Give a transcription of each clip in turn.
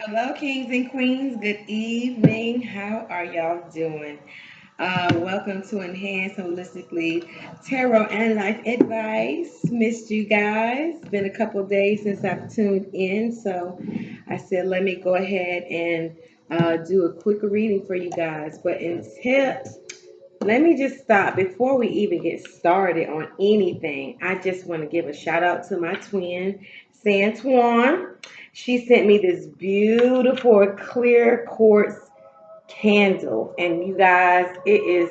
Hello, kings and queens. Good evening. How are y'all doing? Welcome to Enhance Holistically Tarot and Life Advice. Missed you guys. Been a couple days since I've tuned in, so I said let me go ahead and do a quick reading for you guys. But until let me just stop before we even get started on anything. I just want to give a shout out to my twin, Santuan. She sent me this beautiful clear quartz candle, and you guys, it is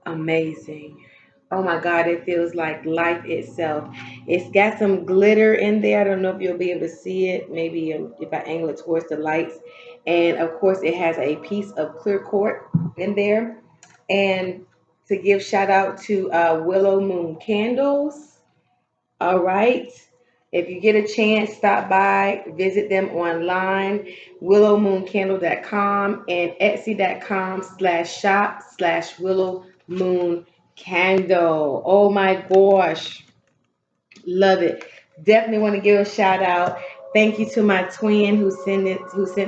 amazing. Oh my God, it feels like life itself. It's got some glitter in there. I don't know if you'll be able to see it. Maybe if I angle it towards the lights. And of course, it has a piece of clear quartz in there. And to give shout out to Willow Moon Candles. All right. If you get a chance, stop by, visit them online, willowmooncandle.com and etsy.com/shop/willowmooncandle. Oh my gosh. Love it. Definitely want to give a shout out. Thank you to my twin who sent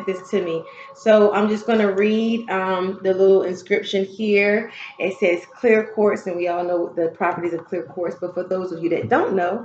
this to me. So I'm just gonna read the little inscription here. It says clear quartz, and we all know the properties of clear quartz. But for those of you that don't know,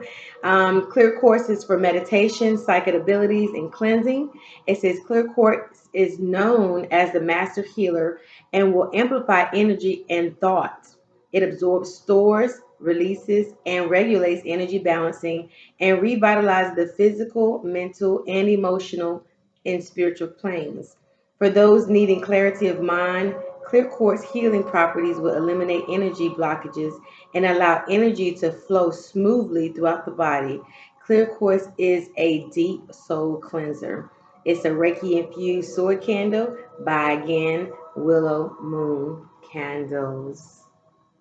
clear quartz is for meditation, psychic abilities, and cleansing. It says clear quartz is known as the master healer and will amplify energy and thought. It absorbs, stores, releases, and regulates energy balancing and revitalizes the physical, mental, and emotional and spiritual planes. For those needing clarity of mind, clear quartz healing properties will eliminate energy blockages and allow energy to flow smoothly throughout the body. Clear quartz is a deep soul cleanser. It's a Reiki infused sword candle by again Willow Moon Candles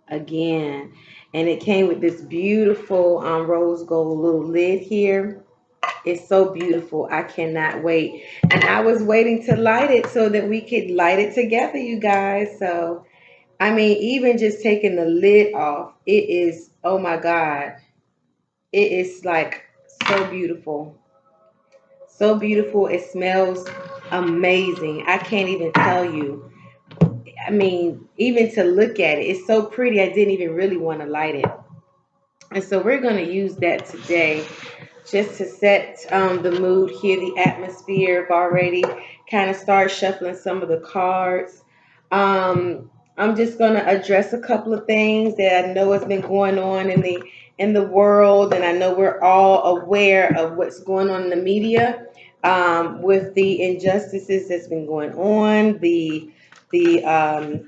again. And it came with this beautiful rose gold little lid here. It's so beautiful. I cannot wait. And I was waiting to light it so that we could light it together, you guys. So, I mean, even just taking the lid off, it is, oh my God, it is like so beautiful. So beautiful. It smells amazing. I can't even tell you. I mean, even to look at it, it's so pretty. I didn't even really want to light it. And so we're going to use that today just to set the mood here, the atmosphere. I've already kind of started shuffling some of the cards. I'm just going to address a couple of things that I know has been going on in the world, and I know we're all aware of what's going on in the media with the injustices that's been going on, the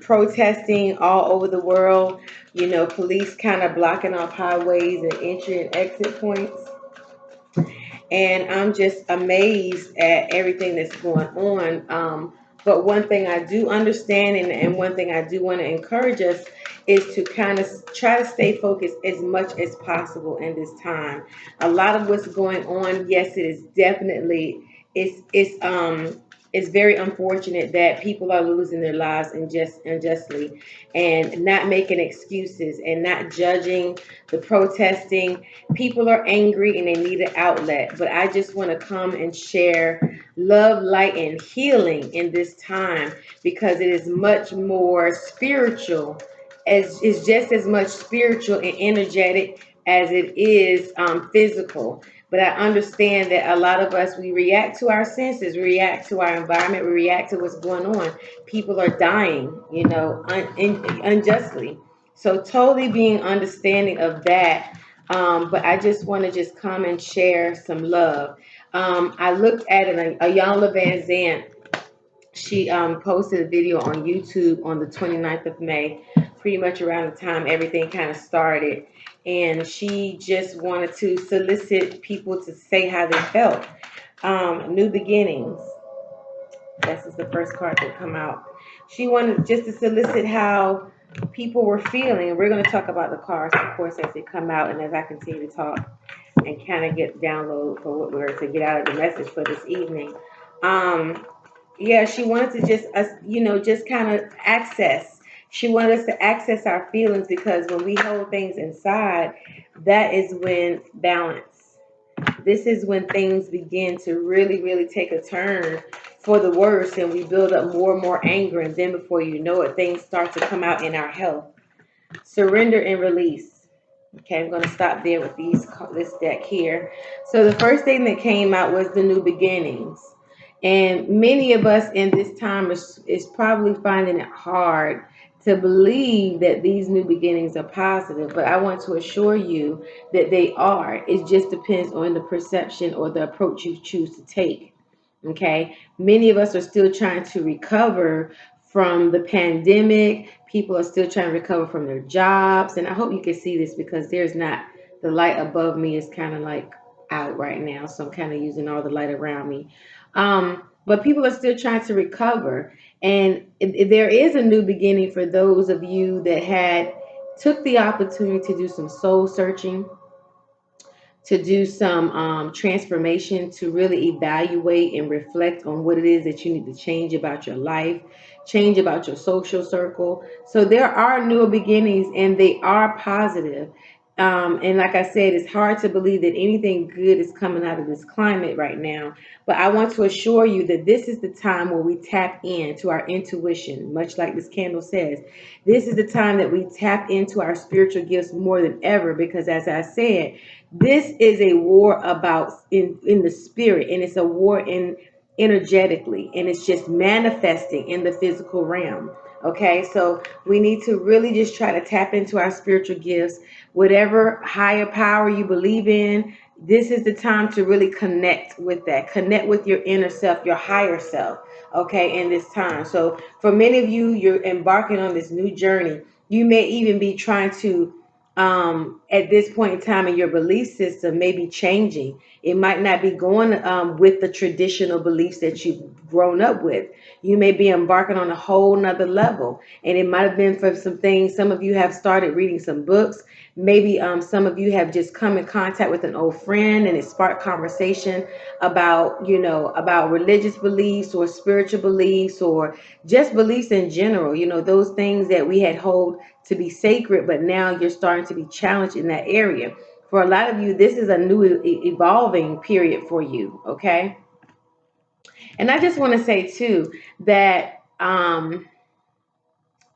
protesting all over the world. You know, police kind of blocking off highways and entry and exit points. And I'm just amazed at everything that's going on. But one thing I do understand, and one thing I do want to encourage us is to kind of try to stay focused as much as possible in this time. A lot of what's going on, yes, it is definitely it's very unfortunate that people are losing their lives unjustly, and not making excuses and not judging the protesting. People are angry and they need an outlet, but I just want to come and share love, light, and healing in this time because it is much more spiritual, as it's just as much spiritual and energetic as it is physical. But I understand that a lot of us, we react to our senses, we react to our environment, we react to what's going on. People are dying, unjustly. So totally being understanding of that. But I just want to just come and share some love. I looked at it, a young Van Zant. She posted a video on YouTube on the 29th of May, pretty much around the time everything kind of started. And she just wanted to solicit people to say how they felt. New beginnings. This is the first card that come out. She wanted just to solicit how people were feeling. We're going to talk about the cards, of course, as they come out and as I continue to talk and kind of get download for what we're to get out of the message for this evening. Yeah, she wanted to just us, just kind of access. She wanted us to access our feelings because when we hold things inside, that is when balance. this is when things begin to really, really take a turn for the worse, and we build up more and more anger, and then before you know it, things start to come out in our health. Surrender and release. Okay, I'm going to stop there with this deck here. So the first thing that came out was the new beginnings. And many of us in this time is probably finding it hard to believe that these new beginnings are positive. But I want to assure you that they are. It just depends on the perception or the approach you choose to take. Okay, many of us are still trying to recover from the pandemic. People are still trying to recover from their jobs. And I hope you can see this because there's not the light above me is kind of like out right now. So I'm kind of using all the light around me. But people are still trying to recover. And there is a new beginning for those of you that had took the opportunity to do some soul searching, to do some transformation, to really evaluate and reflect on what it is that you need to change about your life, change about your social circle. So there are new beginnings and they are positive. And like I said, it's hard to believe that anything good is coming out of this climate right now. But I want to assure you that this is the time where we tap into our intuition, much like this candle says. This is the time that we tap into our spiritual gifts more than ever because, as I said, this is a war about in the spirit, and it's a war in energetically, and it's just manifesting in the physical realm. Okay, so we need to really just try to tap into our spiritual gifts, whatever higher power you believe in. This is the time to really connect with that, connect with your inner self, your higher self. Okay, in this time. So for many of you, you're embarking on this new journey. You may even be trying to at this point in time in your belief system may be changing. It might not be going with the traditional beliefs that you've grown up with. You may be embarking on a whole nother level. And it might have been for some things. Some of you have started reading some books. Maybe some of you have just come in contact with an old friend and it sparked conversation about, about religious beliefs or spiritual beliefs or just beliefs in general, those things that we had hold to be sacred, but now you're starting to be challenged in that area. For a lot of you, this is a new evolving period for you, okay? And I just want to say too that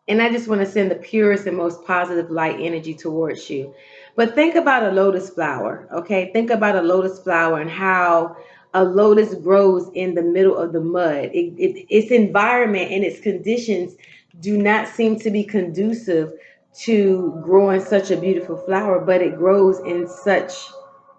and I just want to send the purest and most positive light energy towards you. But think about a lotus flower, okay? Think about a lotus flower and how a lotus grows in the middle of the mud. Its environment and its conditions do not seem to be conducive to growing such a beautiful flower, but it grows in such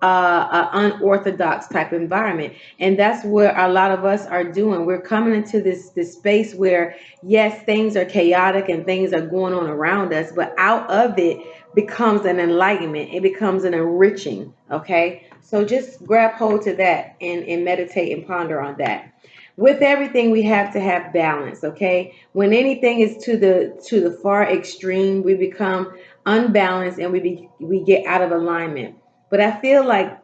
an unorthodox type environment. And that's where a lot of us are doing. We're coming into this space where yes, things are chaotic and things are going on around us, but out of it becomes an enlightenment. It becomes an enriching. Okay. So just grab hold to that and meditate and ponder on that. With everything, we have to have balance. Okay. When anything is to the far extreme, we become unbalanced and we get out of alignment. But I feel like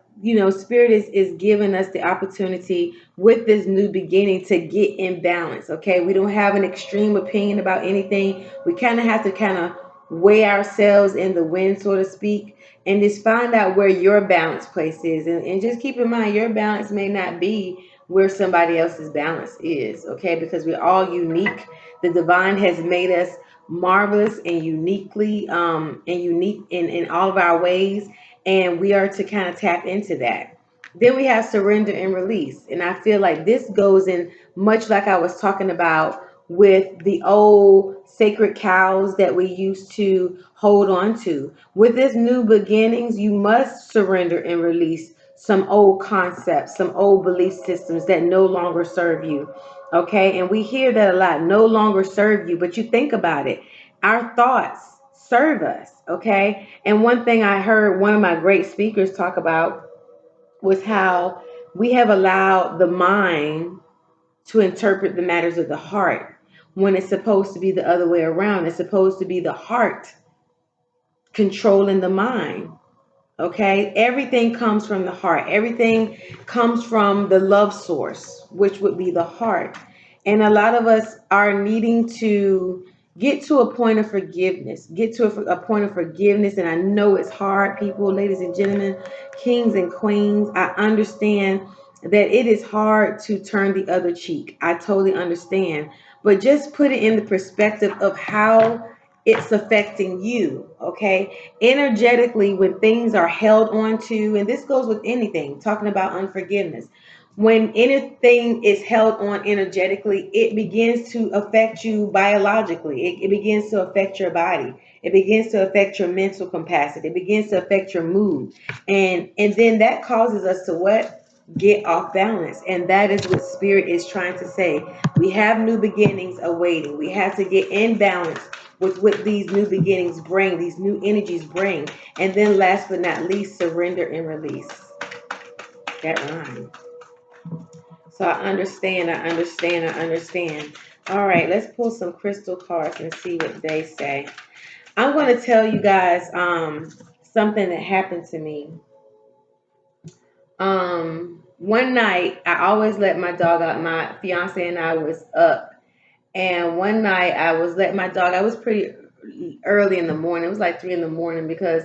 spirit is giving us the opportunity with this new beginning to get in balance. Okay, we don't have an extreme opinion about anything. We kind of have to kind of weigh ourselves in the wind, so to speak, and just find out where your balance place is. And just keep in mind, your balance may not be where somebody else's balance is. Okay, because we're all unique. The divine has made us marvelous and uniquely and unique in all of our ways, and we are to kind of tap into that. Then we have surrender and release. And I feel like this goes in much like I was talking about with the old sacred cows that we used to hold on to. With this new beginnings, you must surrender and release some old concepts, some old belief systems that no longer serve you. Okay. And we hear that a lot, no longer serve you, but you think about it. Our thoughts serve us. Okay. And one thing I heard one of my great speakers talk about was how we have allowed the mind to interpret the matters of the heart when it's supposed to be the other way around. It's supposed to be the heart controlling the mind. Okay, everything comes from the heart, everything comes from the love source, which would be the heart. And a lot of us are needing to Get to a point of forgiveness. Get to a point of forgiveness. And I know it's hard, people, ladies and gentlemen, kings and queens. I understand that it is hard to turn the other cheek. I totally understand. But just put it in the perspective of how it's affecting you, okay? Energetically, when things are held on to, and this goes with anything, talking about unforgiveness, when anything is held on energetically, it begins to affect you biologically. It begins to affect your body. It begins to affect your mental capacity. It begins to affect your mood. And then that causes us to what? Get off balance. And that is what spirit is trying to say. We have new beginnings awaiting. We have to get in balance with what these new beginnings bring, these new energies bring. And then last but not least, surrender and release. That rhyme. So I understand, I understand, I understand. All right, let's pull some crystal cards and see what they say. I'm going to tell you guys something that happened to me. One night, I always let my dog out. My fiance and I was up, and one night I was letting my dog. I was pretty early in the morning. It was like 3 in the morning because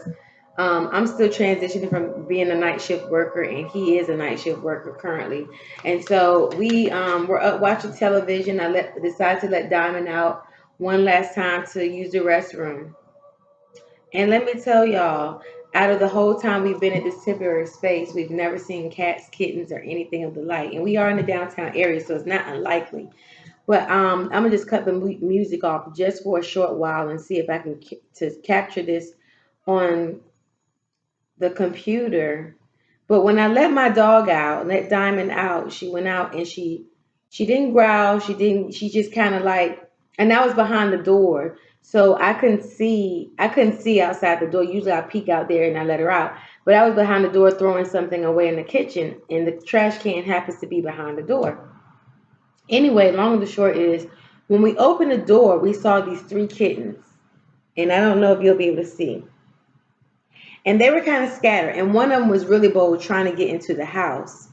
I'm still transitioning from being a night shift worker, and he is a night shift worker currently. And so we were up watching television. Decided to let Diamond out one last time to use the restroom. And let me tell y'all, out of the whole time we've been at this temporary space, we've never seen cats, kittens, or anything of the like. And we are in the downtown area, so it's not unlikely. But I'm gonna just cut the music off just for a short while and see if I can to capture this on the computer. But when I let my dog out, let Diamond out, she went out and she didn't growl, she just kind of like, and I was behind the door. So I couldn't see outside the door. Usually I peek out there and I let her out. But I was behind the door throwing something away in the kitchen and the trash can happens to be behind the door. Anyway, long and the short is when we opened the door, we saw these three kittens. And I don't know if you'll be able to see, and they were kind of scattered. And one of them was really bold, trying to get into the house.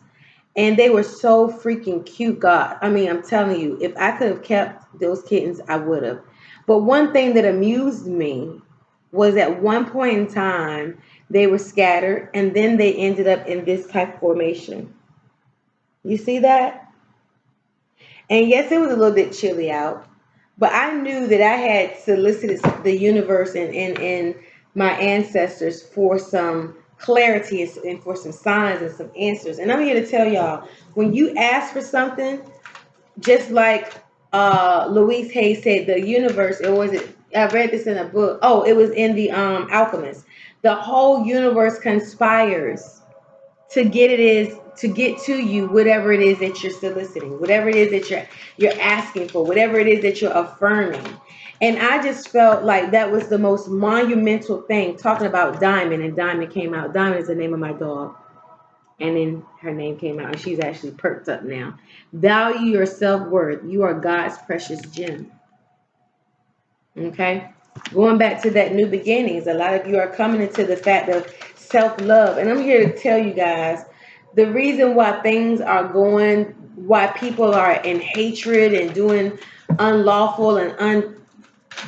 And they were so freaking cute. God, I mean, I'm telling you, if I could have kept those kittens, I would have. But one thing that amused me was at one point in time, they were scattered and then they ended up in this type of formation. You see that? And yes, it was a little bit chilly out, but I knew that I had solicited the universe and my ancestors for some clarity and for some signs and some answers. And I'm here to tell y'all, when you ask for something, just like Louise Hay said, the universe, it was it. I read this in a book. Oh, it was in the Alchemist. The whole universe conspires to get to you whatever it is that you're soliciting, whatever it is that you're asking for, whatever it is that you're affirming. And I just felt like that was the most monumental thing, talking about Diamond. And Diamond came out. Diamond is the name of my dog, and then her name came out and she's actually perked up now. Value your self-worth. You are God's precious gem. Okay, going back to that new beginnings, a lot of you are coming into the fact of self-love, and I'm here to tell you guys the reason why things are going, why people are in hatred and doing unlawful and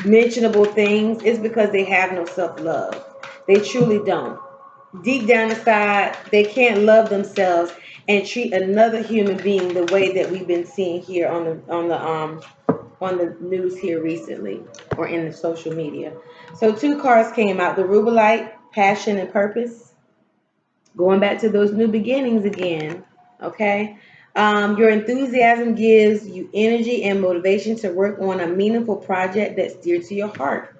unmentionable things is because they have no self-love. They truly don't. Deep down inside, they can't love themselves and treat another human being the way that we've been seeing here on the news here recently or in the social media. So two cards came out: the Rubelite, passion and purpose. Going back to those new beginnings again. Okay. Your enthusiasm gives you energy and motivation to work on a meaningful project that's dear to your heart.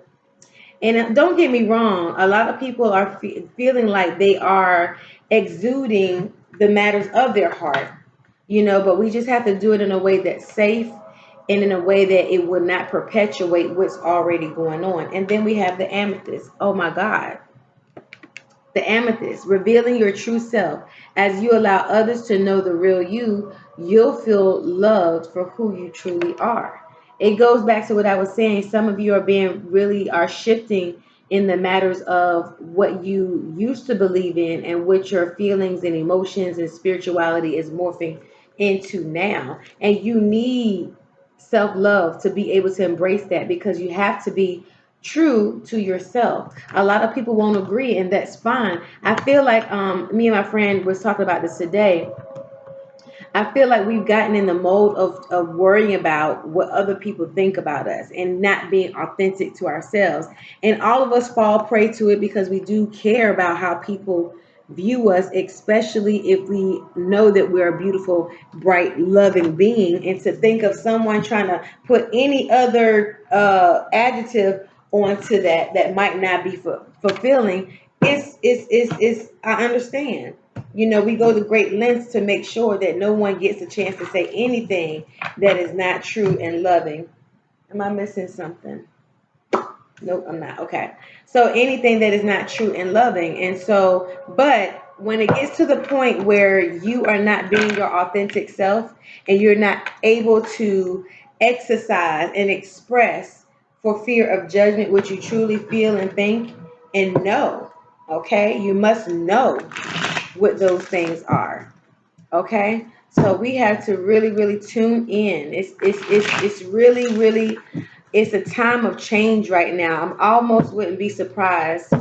And don't get me wrong, a lot of people are feeling like they are exuding the matters of their heart, but we just have to do it in a way that's safe and in a way that it will not perpetuate what's already going on. And then we have the amethyst. Oh my God. The amethyst, revealing your true self. As you allow others to know the real you, you'll feel loved for who you truly are. It goes back to what I was saying. Some of you are shifting in the matters of what you used to believe in and what your feelings and emotions and spirituality is morphing into now. And you need self love to be able to embrace that, because you have to be true to yourself. A lot of people won't agree, and that's fine. I feel like me and my friend was talking about this today. I feel like we've gotten in the mode of worrying about what other people think about us and not being authentic to ourselves. And all of us fall prey to it because we do care about how people view us, especially if we know that we're a beautiful, bright, loving being. And to think of someone trying to put any other adjective onto that might not be fulfilling, I understand. We go to great lengths to make sure that no one gets a chance to say anything that is not true and loving. Am I missing something? Nope, I'm not. Okay. So anything that is not true and loving. And so, but when it gets to the point where you are not being your authentic self and you're not able to exercise and express for fear of judgment what you truly feel and think and know, okay? You must know what those things are. Okay, so we have to really, really tune in. It's really, really, it's a time of change right now. I'm almost wouldn't be surprised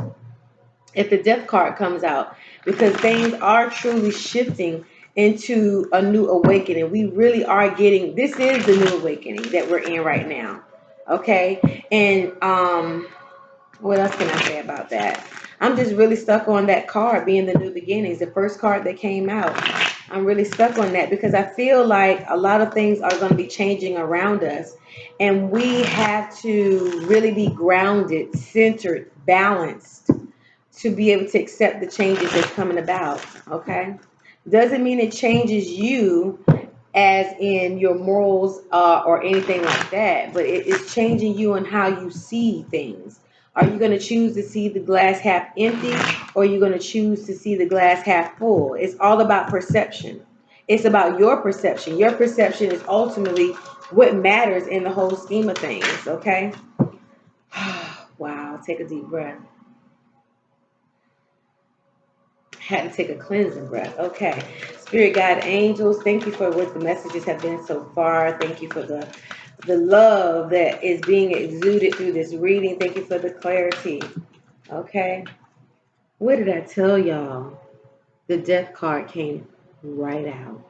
if the death card comes out, because things are truly shifting into a new awakening. We really are getting, this is the new awakening that we're in right now. Okay, and what else can I say about that? I'm just really stuck on that card being the new beginnings, the first card that came out. I'm really stuck on that because I feel like a lot of things are going to be changing around us. And we have to really be grounded, centered, balanced to be able to accept the changes that's coming about. Okay? Doesn't mean it changes you as in your morals or anything like that, but it is changing you on how you see things. Are you going to choose to see the glass half empty, or are you going to choose to see the glass half full? It's all about perception. It's about your perception. Your perception is ultimately what matters in the whole scheme of things, okay? Wow, take a deep breath. Had to take a cleansing breath. Okay. Spirit guide angels, thank you for what the messages have been so far. Thank you for the love that is being exuded through this reading. Thank you for the clarity. Okay. What did I tell y'all? The death card came right out.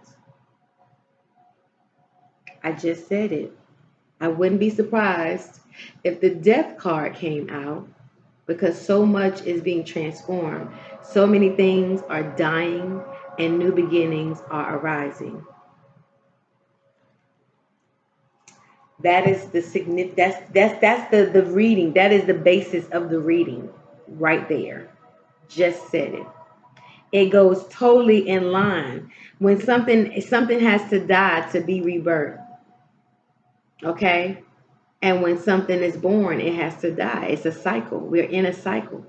I just said it. I wouldn't be surprised if the death card came out, because so much is being transformed. So many things are dying and new beginnings are arising. That is the significant, that's the reading. That is the basis of the reading right there. Just said it. It goes totally in line. When something has to die to be rebirth. Okay? And when something is born, it has to die. It's a cycle. We're in a cycle.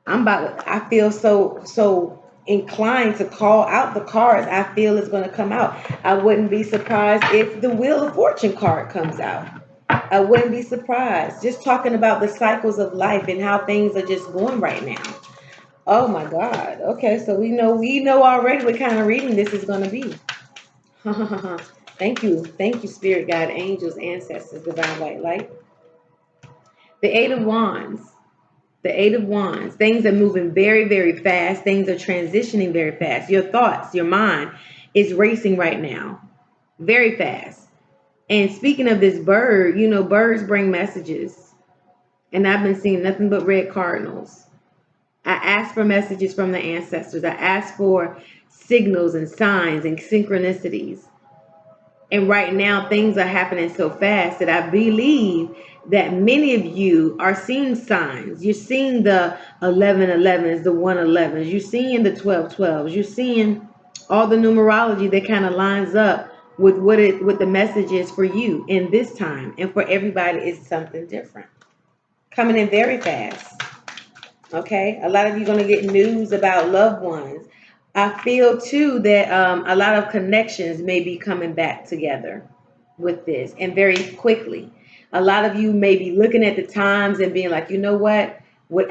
I feel so inclined to call out the cards I feel is going to come out. I wouldn't be surprised if the Wheel of Fortune card comes out. I wouldn't be surprised. Just talking about the cycles of life and how things are just going right now. Oh my God. Okay, so we know already what kind of reading this is going to be. Thank you, Spirit Guide, angels, ancestors, divine white light. The Eight of Wands. The Eight of Wands. Things are moving very, very fast. Things are transitioning very fast. Your thoughts, your mind is racing right now, very fast. And speaking of this bird, birds bring messages. And I've been seeing nothing but red cardinals. I ask for messages from the ancestors. I ask for signals and signs and synchronicities. And right now, things are happening so fast that I believe that many of you are seeing signs. You're seeing the 1111s, the 111s. You're seeing the 1212s. You're seeing all the numerology that kind of lines up with what the message is for you in this time. And for everybody, it's something different. Coming in very fast. Okay? A lot of you are going to get news about loved ones. I feel too that a lot of connections may be coming back together with this, and very quickly. A lot of you may be looking at the times and being like, you know what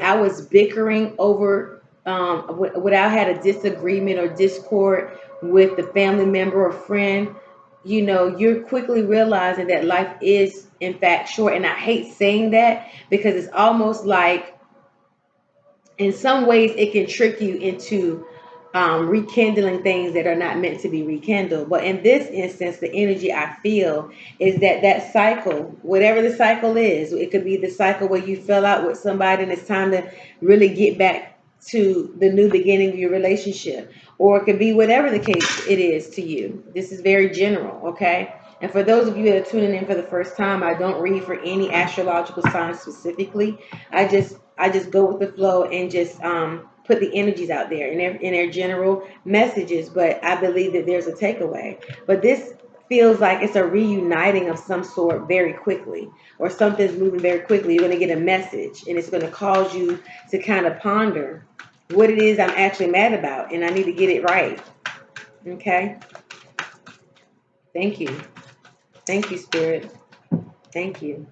I was bickering over, what I had a disagreement or discord with the family member or friend, you're quickly realizing that life is in fact short. And I hate saying that because it's almost like in some ways it can trick you into rekindling things that are not meant to be rekindled. But in this instance, the energy I feel is that that cycle, whatever the cycle is, it could be the cycle where you fell out with somebody and it's time to really get back to the new beginning of your relationship, or it could be whatever the case it is to you. This is very general, okay? And for those of you that are tuning in for the first time, I don't read for any astrological signs specifically. I just go with the flow and just put the energies out there in their general messages. But I believe that there's a takeaway. But this feels like it's a reuniting of some sort very quickly, or something's moving very quickly. You're going to get a message, and it's going to cause you to kind of ponder what it is I'm actually mad about, and I need to get it right. Okay. Thank you. Thank you, Spirit. Thank you,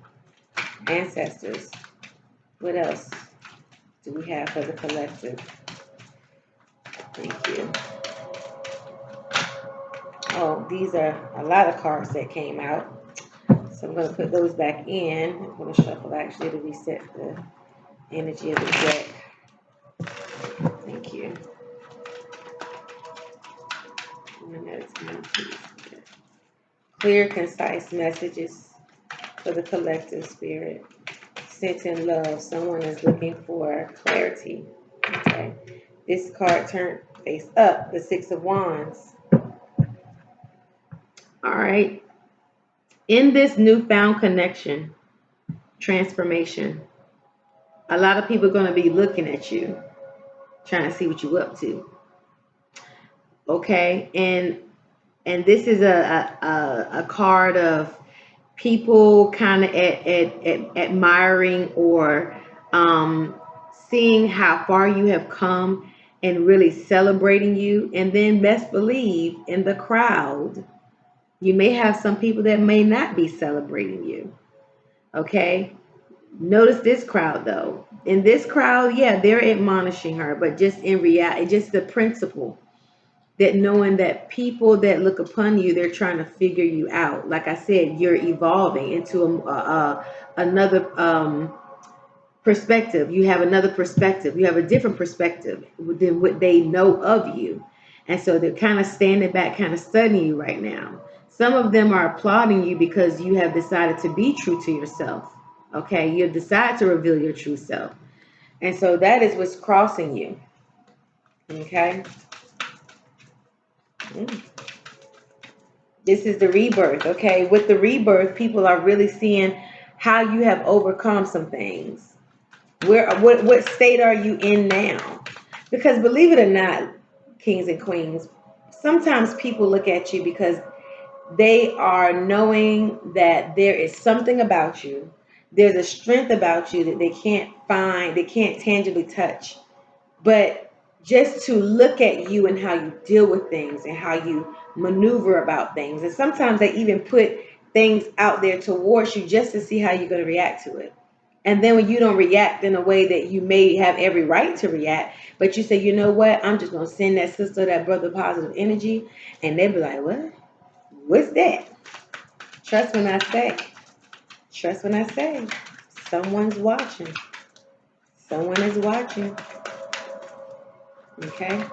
ancestors. What else do we have for the collective? Thank you. Oh, these are a lot of cards that came out. So I'm going to put those back in. I'm going to shuffle actually to reset the energy of the deck. Thank you. Clear, concise messages for the collective, Spirit. Sent in love. Someone is looking for clarity. Okay. This card turned face up, the Six of Wands. All right. In this newfound connection, transformation, a lot of people are going to be looking at you, trying to see what you're up to. Okay. And this is a card of people kind of admiring or seeing how far you have come and really celebrating you. And then best believe in the crowd, you may have some people that may not be celebrating you. Okay. Notice this crowd though. In this crowd, yeah, they're admonishing her, but just in reality, just the principle that knowing that people that look upon you, they're trying to figure you out. Like I said, you're evolving into another perspective. You have another perspective. You have a different perspective than what they know of you. And so they're kind of standing back, kind of studying you right now. Some of them are applauding you because you have decided to be true to yourself. Okay, you have decided to reveal your true self. And so that is what's crossing you. Okay. Mm. This is the rebirth, okay? With the rebirth, people are really seeing how you have overcome some things. What state are you in now? Because believe it or not, kings and queens, sometimes people look at you because they are knowing that there is something about you. There's a strength about you that they can't find, they can't tangibly touch. But just to look at you and how you deal with things and how you maneuver about things. And sometimes they even put things out there towards you just to see how you're going to react to it. And then when you don't react in a way that you may have every right to react, but you say, you know what, I'm just going to send that sister, that brother positive energy. And they'll be like, what? What's that? Trust when I say, trust when I say, someone's watching. Someone is watching. Okay.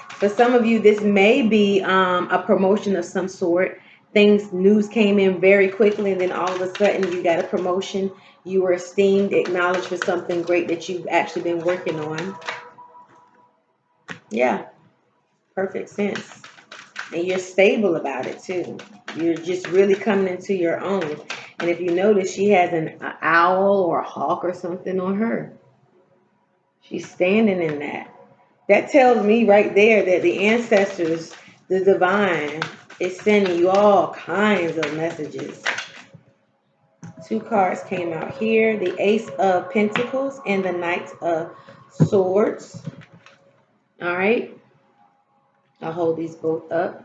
For some of you, this may be a promotion of some sort. News came in very quickly, and then all of a sudden you got a promotion. You were esteemed, acknowledged for something great that you've actually been working on. Yeah, perfect sense. And you're stable about it too. You're just really coming into your own. And if you notice, she has an owl or a hawk or something on her. She's standing in that. That tells me right there that the ancestors, the divine, is sending you all kinds of messages. Two cards came out here, the Ace of Pentacles and the Knight of Swords. All right. I'll hold these both up.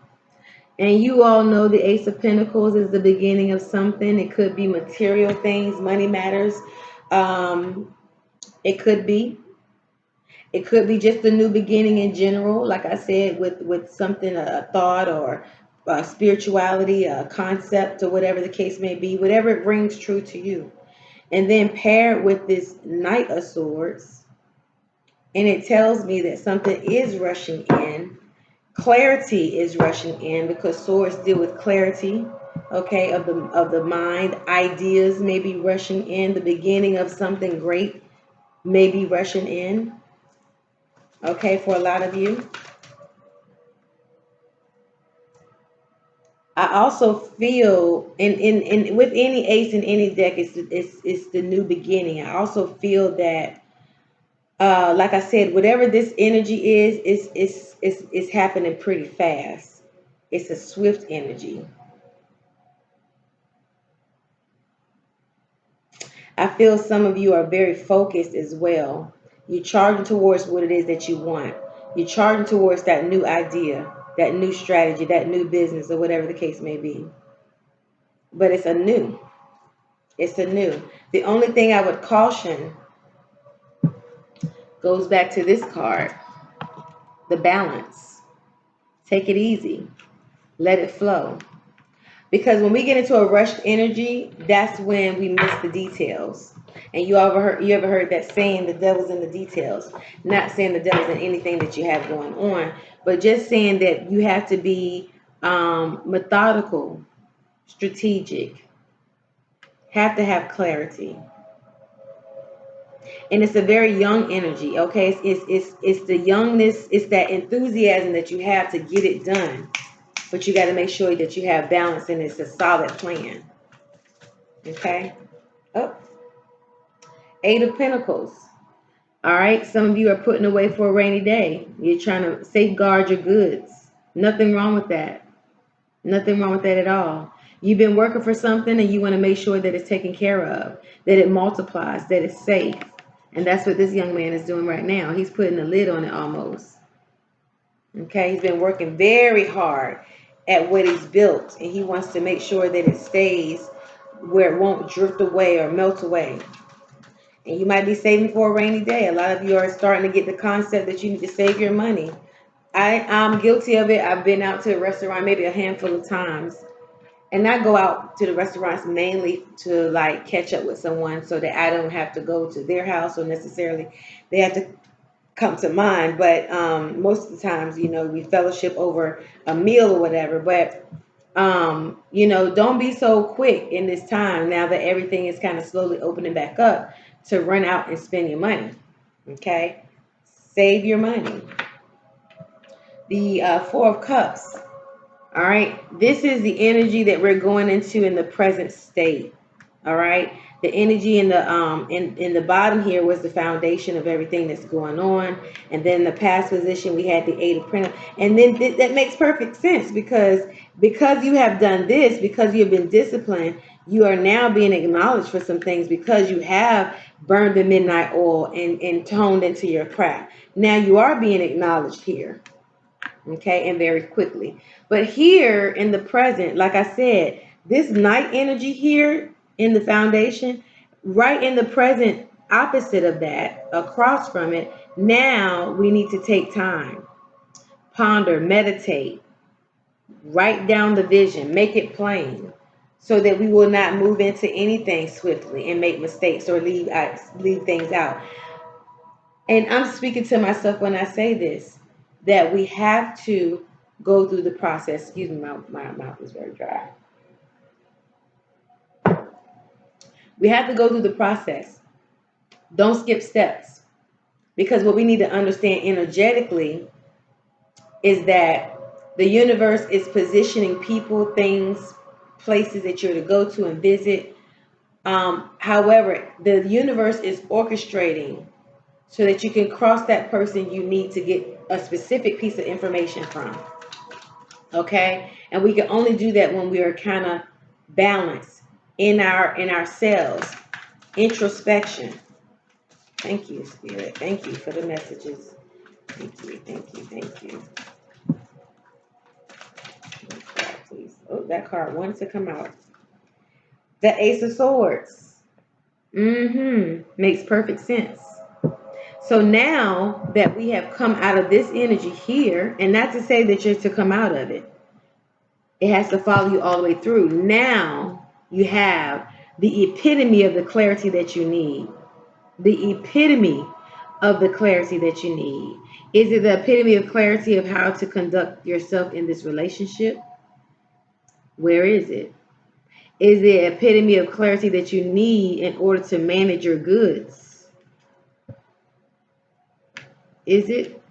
And you all know the Ace of Pentacles is the beginning of something. It could be material things, money matters. It could be. It could be just a new beginning in general, like I said, with something, a thought, or spirituality, a concept, or whatever the case may be, whatever it rings true to you. And then paired with this Knight of Swords, and it tells me that something is rushing in. Clarity is rushing in because swords deal with clarity, okay, of the mind. Ideas may be rushing in. The beginning of something great may be rushing in, okay, for a lot of you. I also feel in with any ace in any deck, it's the new beginning. I also feel that like I said, whatever this energy is happening pretty fast. It's a swift energy. I feel some of you are very focused as well. You're charging towards what it is that you want. You're charging towards that new idea, that new strategy, that new business, or whatever the case may be. But it's a new. It's a new. The only thing I would caution goes back to this card, the balance. Take it easy. Let it flow. Because when we get into a rushed energy, that's when we miss the details. And you ever heard that saying, the devil's in the details? Not saying the devil's in anything that you have going on, but just saying that you have to be methodical, strategic, have to have clarity. And it's a very young energy, okay? It's the youngness, it's that enthusiasm that you have to get it done. But you got to make sure that you have balance and it's a solid plan. Okay? Oh, Eight of Pentacles. All right, some of you are putting away for a rainy day. You're trying to safeguard your goods. Nothing wrong with that. Nothing wrong with that at all. You've been working for something and you want to make sure that it's taken care of, that it multiplies, that it's safe. And that's what this young man is doing right now. He's putting a lid on it almost. Okay, he's been working very hard at what he's built, and he wants to make sure that it stays where it won't drift away or melt away. And you might be saving for a rainy day. A lot of you are starting to get the concept that you need to save your money. I'm guilty of it. I've been out to a restaurant maybe a handful of times. And I go out to the restaurants mainly to like catch up with someone so that I don't have to go to their house or necessarily they have to come to mine. But most of the times, we fellowship over a meal or whatever. But don't be so quick in this time now that everything is kind of slowly opening back up to run out and spend your money. Okay, save your money. The Four of Cups. All right, this is the energy that we're going into in the present state. All right, the energy in the bottom here was the foundation of everything that's going on, and then the past position we had the Eight of Pentacles, and then that makes perfect sense because you have done this, because you have been disciplined, you are now being acknowledged for some things because you have burned the midnight oil and toned into your craft. Now you are being acknowledged here. Okay, and very quickly. But here in the present, like I said, this night energy here in the foundation, right in the present, opposite of that, across from it, now we need to take time, ponder, meditate, write down the vision, make it plain, so that we will not move into anything swiftly and make mistakes or leave things out. And I'm speaking to myself when I say this, that we have to go through the process. Excuse me, my mouth is very dry. We have to go through the process. Don't skip steps. Because what we need to understand energetically is that the universe is positioning people, things, places that you're to go to and visit. However, the universe is orchestrating so that you can cross that person you need to get a specific piece of information from. Okay? And we can only do that when we are kind of balanced in ourselves. Introspection. Thank you, Spirit. Thank you for the messages. Thank you, thank you, thank you. Please. Oh, that card wanted to come out. The Ace of Swords. Makes perfect sense. So now that we have come out of this energy here, and not to say that you're to come out of it, It has to follow you all the way through. Now you have the epitome of the clarity that you need. The epitome of the clarity that you need. Is it the epitome of clarity of how to conduct yourself in this relationship? Where is it? Is the epitome of clarity that you need in order to manage your goods? Is it?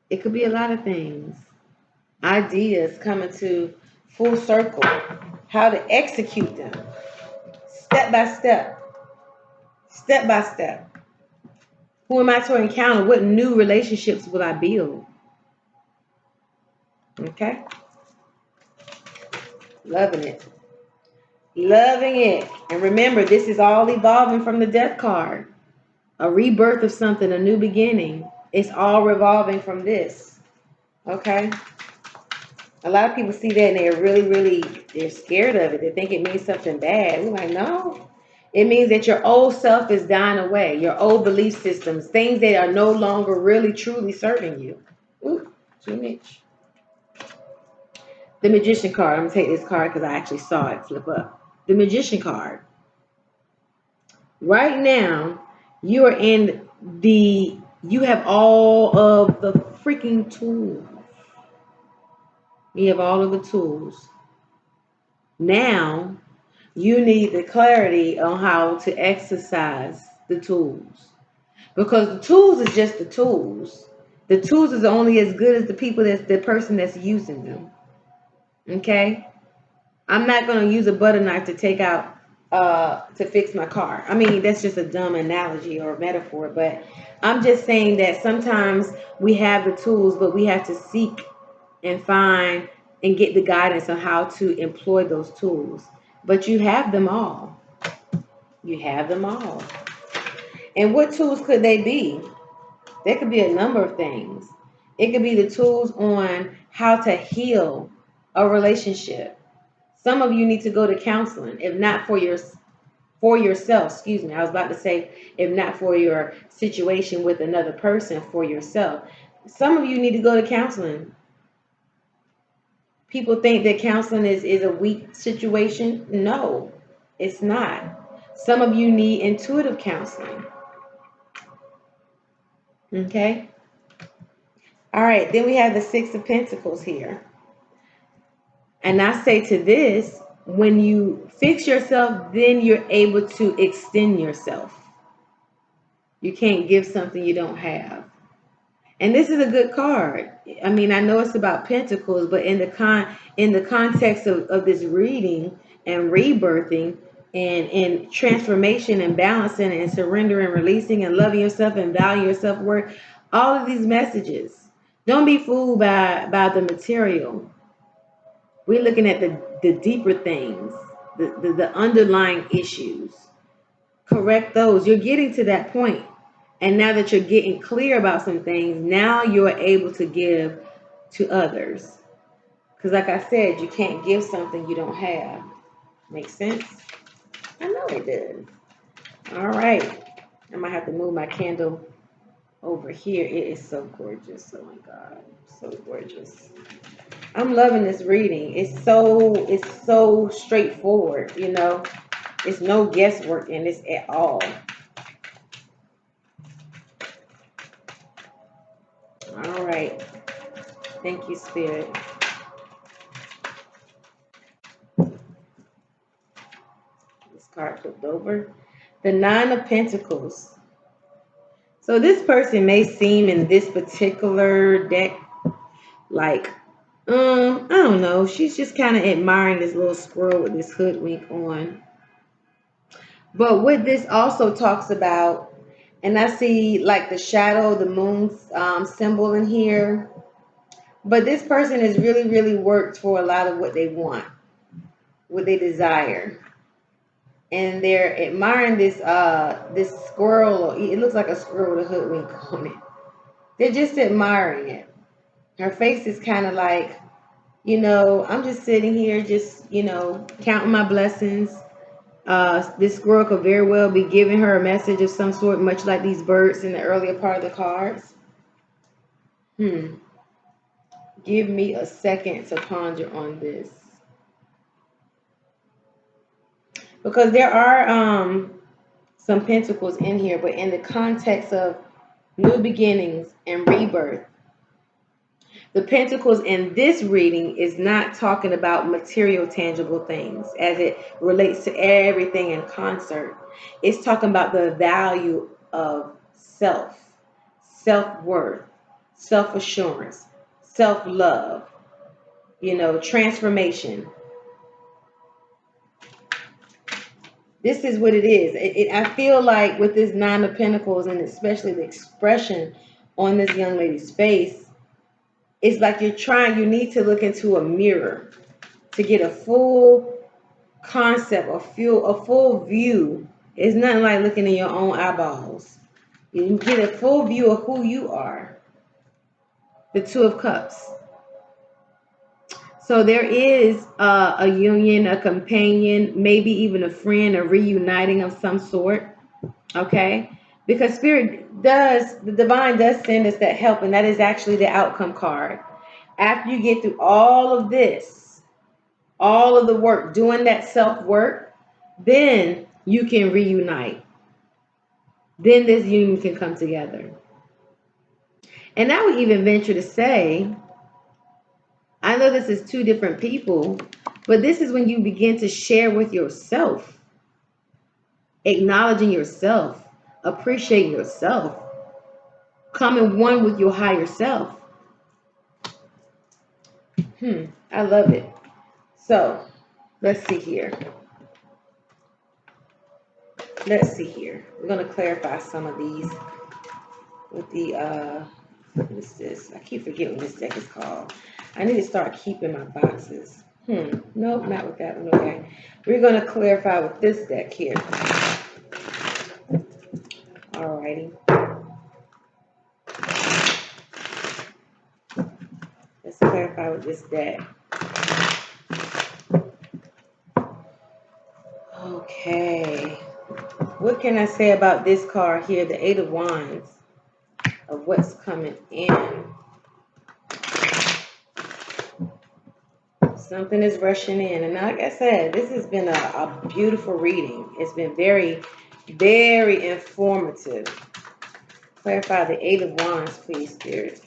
It could be a lot of things. Ideas coming to full circle. How to execute them. Step by step. Step by step. Who am I to encounter? What new relationships will I build? Okay? Loving it. Loving it. And remember, this is all evolving from the death card. A rebirth of something, a new beginning. It's all revolving from this. Okay? A lot of people see that and they're they're scared of it. They think it means something bad. We're like, no. It means that your old self is dying away. Your old belief systems, things that are no longer really truly serving you. Ooh, too much. The Magician card. I'm going to take this card because I actually saw it flip up. The Magician card. Right now, you are in you have all of the freaking tools. You have all of the tools. Now, you need the clarity on how to exercise the tools. Because the tools is just the tools. The tools is only as good as the person that's using them. Okay? I'm not going to use a butter knife to take out to fix my car. I mean, that's just a dumb analogy or metaphor, but I'm just saying that sometimes we have the tools, but we have to seek and find and get the guidance on how to employ those tools. But you have them all. You have them all. And what tools could they be? There could be a number of things. It could be the tools on how to heal a relationship. Some of you need to go to counseling, if not for yourself. Excuse me. I was about to say, if not for your situation with another person, for yourself. Some of you need to go to counseling. People think that counseling is a weak situation. No, it's not. Some of you need intuitive counseling. Okay. All right. Then we have the Six of Pentacles here. And I say to this, when you fix yourself, then you're able to extend yourself. You can't give something you don't have. And this is a good card. I mean, I know it's about pentacles, but in the context of this reading and rebirthing and transformation and balancing and surrendering, releasing and loving yourself and value your self-worth, all of these messages. Don't be fooled by the material. We're looking at the deeper things, the underlying issues. Correct those. You're getting to that point. And now that you're getting clear about some things, now you're able to give to others. Because like I said, you can't give something you don't have. Make sense? I know it does. All right. I might have to move my candle over here. It is so gorgeous. Oh my God. So gorgeous. I'm loving this reading. It's so straightforward, you know. It's no guesswork in this at all. All right. Thank you, Spirit. This card flipped over. The Nine of Pentacles. So this person may seem in this particular deck like, I don't know. She's just kind of admiring this little squirrel with this hoodwink on. But what this also talks about, and I see like the shadow, the moon symbol in here. But this person has really worked for a lot of what they want, what they desire. And they're admiring this squirrel. It looks like a squirrel with a hoodwink on it. They're just admiring it. Her face is kind of like, I'm just sitting here, just counting my blessings. This squirrel could very well be giving her a message of some sort, much like these birds in the earlier part of the cards. Give me a second to ponder on this. Because there are some pentacles in here, but in the context of new beginnings and rebirth, the pentacles in this reading is not talking about material, tangible things as it relates to everything in concert. It's talking about the value of self, self worth, self assurance, self love, transformation. This is what it is. I feel like with this Nine of Pentacles and especially the expression on this young lady's face, it's like you need to look into a mirror to get a full concept, a full view. It's nothing like looking in your own eyeballs. You get a full view of who you are. The Two of Cups. So there is a union, a companion, maybe even a friend, a reuniting of some sort. Okay? Because the divine does send us that help, and that is actually the outcome card. After you get through all of this, all of the work, doing that self work, then you can reunite. Then this union can come together. And I would even venture to say, I know this is two different people, but this is when you begin to share with yourself, acknowledging yourself, appreciating yourself, coming one with your higher self. I love it. So let's see here. We're going to clarify some of these with the what is this? I keep forgetting what this deck is called. I need to start keeping my boxes. Nope, not with that one. Okay. We're going to clarify with this deck here. Alrighty. Let's clarify with this deck. Okay. What can I say about this card here, the Eight of Wands, of what's coming in? Something is rushing in. And like I said, this has been a beautiful reading. It's been very, very informative. Clarify the Eight of Wands, please, Spirit.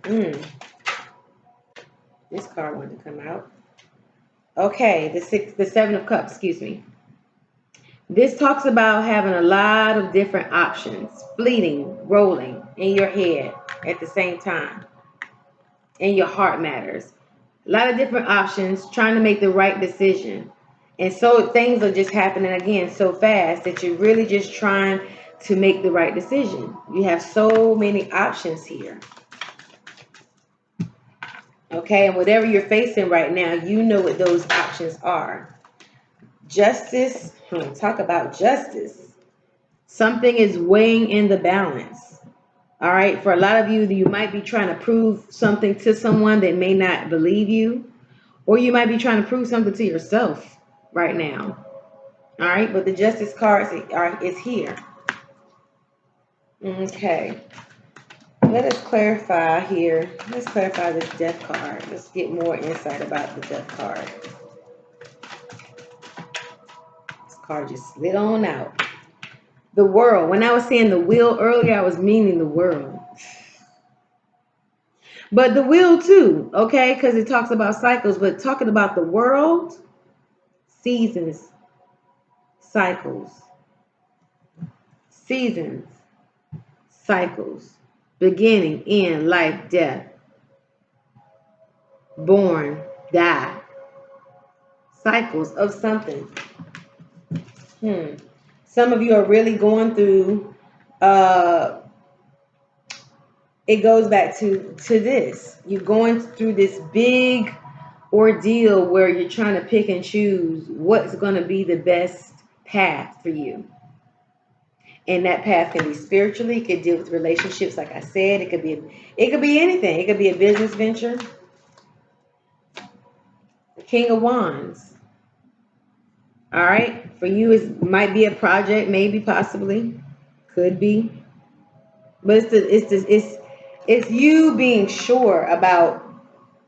This card wanted to come out. Okay, the Seven of Cups, excuse me. This talks about having a lot of different options, fleeting, rolling in your head at the same time. And your heart matters. A lot of different options, trying to make the right decision. And so things are just happening again so fast that you're really just trying to make the right decision. You have so many options here. Okay, and whatever you're facing right now, you know what those options are. Justice, talk about justice. Something is weighing in the balance. All right, for a lot of you, you might be trying to prove something to someone that may not believe you, or you might be trying to prove something to yourself right now. All right, but the Justice cards is here. Okay, let us clarify here. Let's clarify this Death card. Let's get more insight about the Death card. This card just slid on out. The World. When I was saying the wheel earlier, I was meaning the world. But the wheel too, okay? Because it talks about cycles, but talking about the world, seasons, cycles. Seasons, cycles. Beginning, end, life, death. Born, die. Cycles of something. Some of you are really going through it goes back to this. You're going through this big ordeal where you're trying to pick and choose what's going to be the best path for you. And that path can be spiritually, it could deal with relationships, like I said, it could be anything. It could be a business venture. The King of Wands. All right, for you it might be a project, maybe, possibly, could be, but It's you being sure about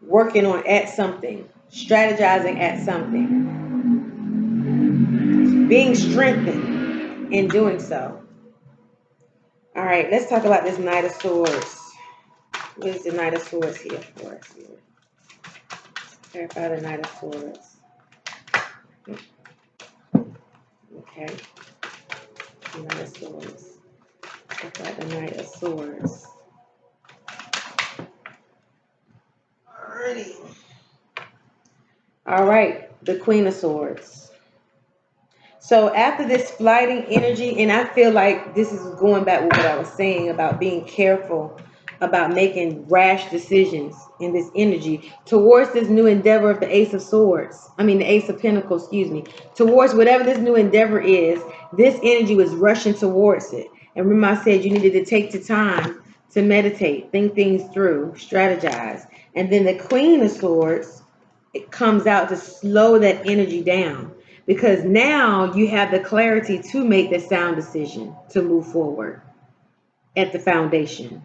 working on at something, strategizing at something, being strengthened in doing so. All right, let's talk about this Knight of Swords. What is the Knight of Swords here for us? Here? Clarify the Knight of Swords. Okay, the Knight of Swords. Clarify the Knight of Swords. Alrighty. All right, the Queen of Swords. So after this flighting energy, and I feel like this is going back with what I was saying about being careful about making rash decisions in this energy towards this new endeavor of the Ace of Swords. I mean, the Ace of Pentacles, excuse me. Towards whatever this new endeavor is, this energy was rushing towards it. And remember, I said you needed to take the time to meditate, think things through, strategize. And then the Queen of Swords, it comes out to slow that energy down because now you have the clarity to make the sound decision to move forward at the foundation.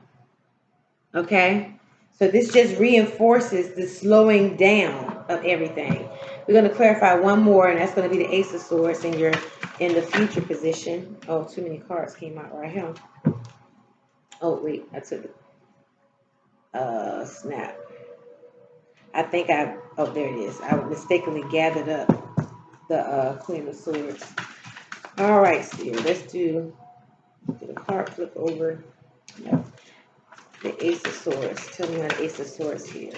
Okay? So this just reinforces the slowing down of everything. We're going to clarify one more, and that's going to be the Ace of Swords in your in the future position. Oh, too many cards came out right here. Oh, wait, I took the snap. I think oh, there it is. I mistakenly gathered up the Queen of Swords. All right, Spirit, let's do the card flip over. No, the Ace of Swords. Tell me what Ace of Swords here.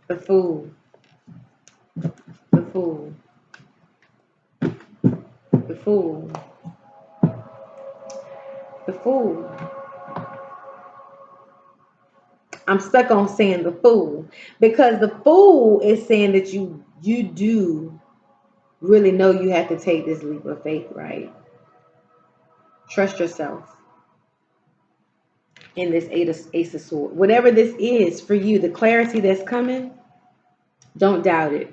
The Fool. The Fool. The Fool. The Fool. I'm stuck on saying the Fool because the Fool is saying that you do really know you have to take this leap of faith, right? Trust yourself in this Ace of Swords. Whatever this is for you, the clarity that's coming, don't doubt it.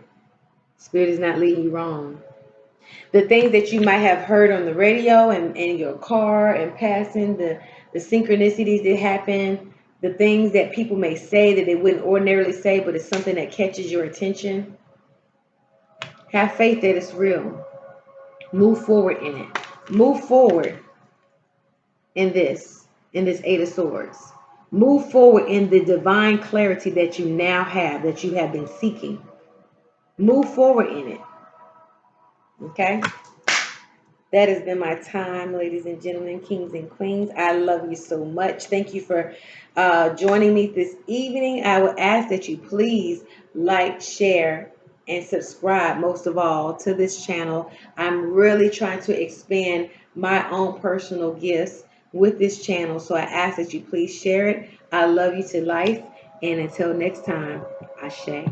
Spirit is not leading you wrong. The things that you might have heard on the radio and in your car and passing, the synchronicities that happen, the things that people may say that they wouldn't ordinarily say, but it's something that catches your attention. Have faith that it's real. Move forward in it. Move forward in this Eight of Swords. Move forward in the divine clarity that you now have, that you have been seeking. Move forward in it. Okay? That has been my time, ladies and gentlemen, kings and queens. I love you so much. Thank you for joining me this evening. I would ask that you please like, share, and subscribe, most of all, to this channel. I'm really trying to expand my own personal gifts with this channel, so I ask that you please share it. I love you to life, and until next time, Ashe.